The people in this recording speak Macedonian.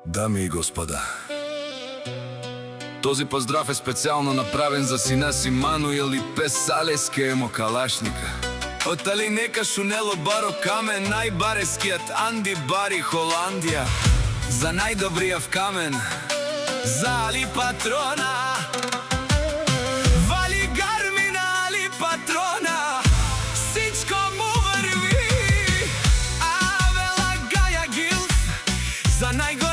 Дами и господа, този поздрав е специално направен за сина си Мануил и Песалеске емо Калашника. От Алинека Шунело Баро Камен, најбарескиот Анди Бари Холандија. За најдобријав камен, за Али Патрона. Вали Гармина, Али Патрона, всичко му върви. Авела Гаја Гилф, за најго